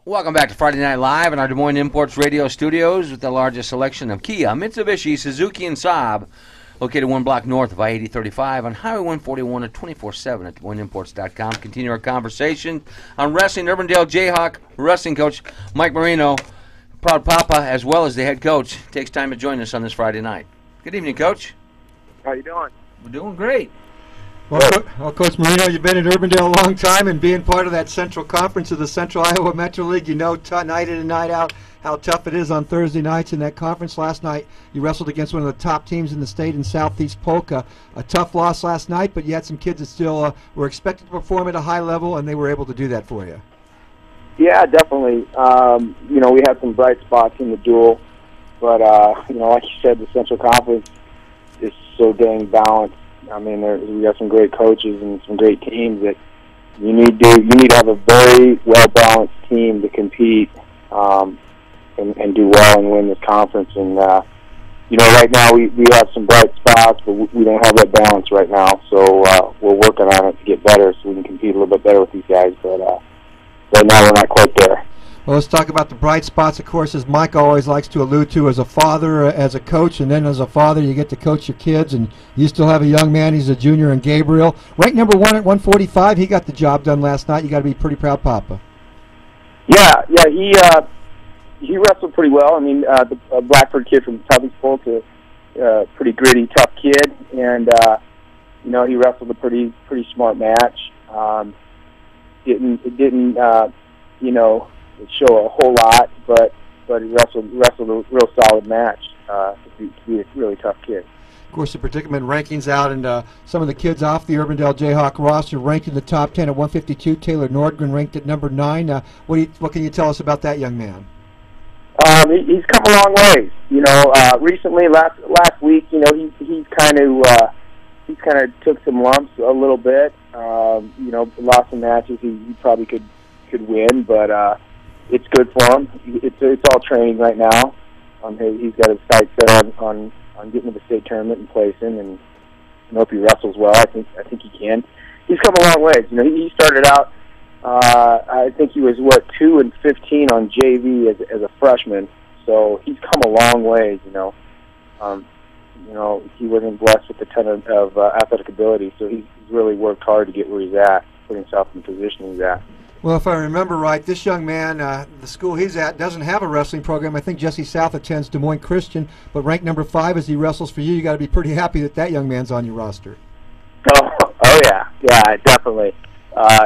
Welcome back to Friday Night Live in our Des Moines Imports radio studios with the largest selection of Kia, Mitsubishi, Suzuki, and Saab. Located one block north of I-8035 on Highway 141 at 24/7 at DesMoinesImports.com. Continue our conversation on wrestling. Urbandale J-Hawk wrestling coach Mike Moreno, proud papa, as well as the head coach, takes time to join us on this Friday night. Good evening, Coach. How you doing? We're doing great. Well, Coach Moreno, you've been at Urbandale a long time, and being part of that Central Conference of the Central Iowa Metro League, you know night in and night out how tough it is on Thursday nights in that conference. Last night, you wrestled against one of the top teams in the state in Southeast Polka. A tough loss last night, but you had some kids that still were expected to perform at a high level, and they were able to do that for you. Yeah, definitely. We had some bright spots in the duel, but like you said, the Central Conference is so dang balanced. I mean, we got some great coaches and some great teams that you need to have a very well balanced team to compete and do well and win this conference. And right now we have some bright spots, but we don't have that balance right now. So we're working on it to get better, so we can compete a little bit better with these guys. But right now we're not quite there. Well, let's talk about the bright spots, of course, as Mike always likes to allude to, as a father, as a coach, and then as a father you get to coach your kids, and you still have a young man. He's a junior in Gabriel. Ranked number 1 at 145. He got the job done last night. You got to be pretty proud, Papa. Yeah, he wrestled pretty well. I mean, the Blackford kid from Southeast Polka, pretty gritty, tough kid, and he wrestled a pretty smart match. It didn't show a whole lot, but he wrestled a real solid match to be a really tough kid. Of course, the predicament rankings out, and some of the kids off the Urbandale J-Hawk roster ranked in the top 10 at 152. Taylor Nordgren ranked at number 9. What can you tell us about that young man? He's come a long ways. Recently, last week, he kind of took some lumps a little bit. Lost some matches he probably could win, but it's good for him. It's all training right now. He's got his sights set on getting to the state tournament and placing, and if he wrestles well, I think he can. He's come a long ways. He started out. I think he was 2-15 on JV as a freshman, so he's come a long ways. He wasn't blessed with a ton of athletic ability, so he's really worked hard to get where he's at, put himself in the position he's at. Well, if I remember right, this young man, the school he's at, doesn't have a wrestling program. I think Jesse South attends Des Moines Christian, but ranked number 5 as he wrestles for you. You got to be pretty happy that young man's on your roster. Oh yeah, definitely.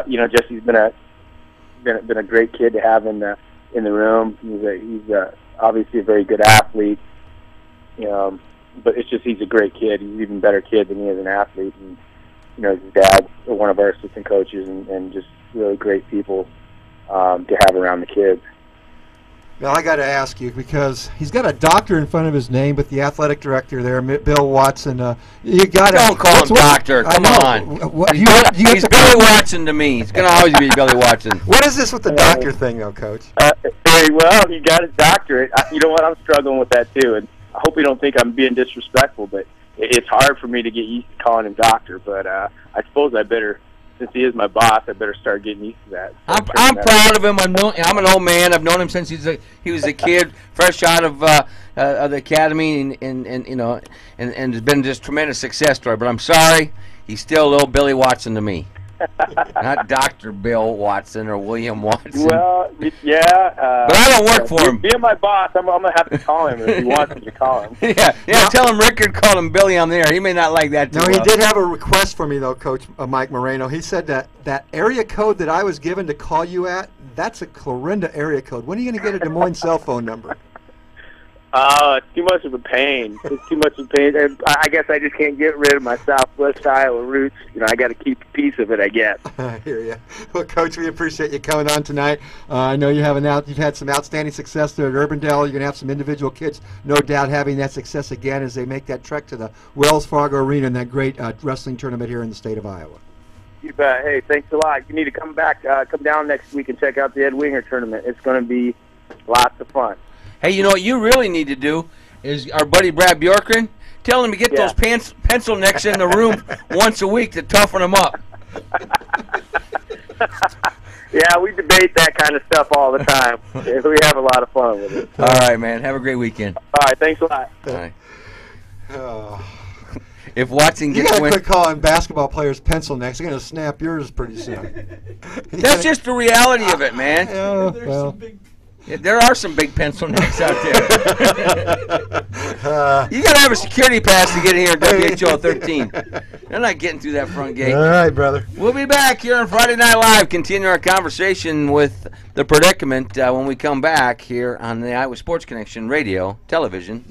Jesse's been a great kid to have in the room. He's obviously a very good athlete. But it's just he's a great kid. He's an even better kid than he is an athlete. And his dad's one of our assistant coaches, and just really great people to have around the kids. Well, I got to ask you, because he's got a doctor in front of his name, but the athletic director there, Bill Watson, you got to... Don't call him doctor. Come on. He's Billy Watson to me. He's going to always be Billy Watson. What is this with the doctor thing, though, Coach? Well, he got his doctorate. You know what? I'm struggling with that, too. And I hope you don't think I'm being disrespectful, but it's hard for me to get used to calling him doctor. But I suppose I better... Since he is my boss, I better start getting used to that. I'm proud of him. I'm an old man. I've known him since he was a kid, fresh out of the academy, and has been just tremendous success story. But I'm sorry, he's still little Billy Watson to me. Not Dr. Bill Watson or William Watson. Well, yeah. But I don't work for him. Being my boss, I'm going to have to call him if he wants me to call him. Yeah. Tell him Rickard called him Billy on there. He may not like that too No, well. He did have a request for me, though, Coach Mike Moreno. He said that area code that I was given to call you at, that's a Clarinda area code. When are you going to get a Des Moines cell phone number? It's too much of a pain. It's too much of a pain. And I guess I just can't get rid of my Southwest Iowa roots. I got to keep a piece of it, I guess. I hear you. Well, Coach, we appreciate you coming on tonight. I know you've had some outstanding success there at Urbandale. You're going to have some individual kids, no doubt, having that success again as they make that trek to the Wells Fargo Arena in that great wrestling tournament here in the state of Iowa. You bet. Hey, thanks a lot. You need to come down next week and check out the Ed Winger tournament. It's going to be lots of fun. Hey, what you really need to do is our buddy Brad Bjorkren, tell him to get those pencil necks in the room once a week to toughen them up. Yeah, we debate that kind of stuff all the time. We have a lot of fun with it. All right, man. Have a great weekend. All right, thanks a lot. All right. Oh. If Watson You gets got to win, quit calling basketball players pencil necks. They're going to snap yours pretty soon. that's just the reality of it, man. Yeah, There's well. some big. Yeah, there are some big pencil necks out there. You got to have a security pass to get here at WHO 13. They're not getting through that front gate. All right, brother. We'll be back here on Friday Night Live, continue our conversation with the predicament when we come back here on the Iowa Sports Connection radio, television.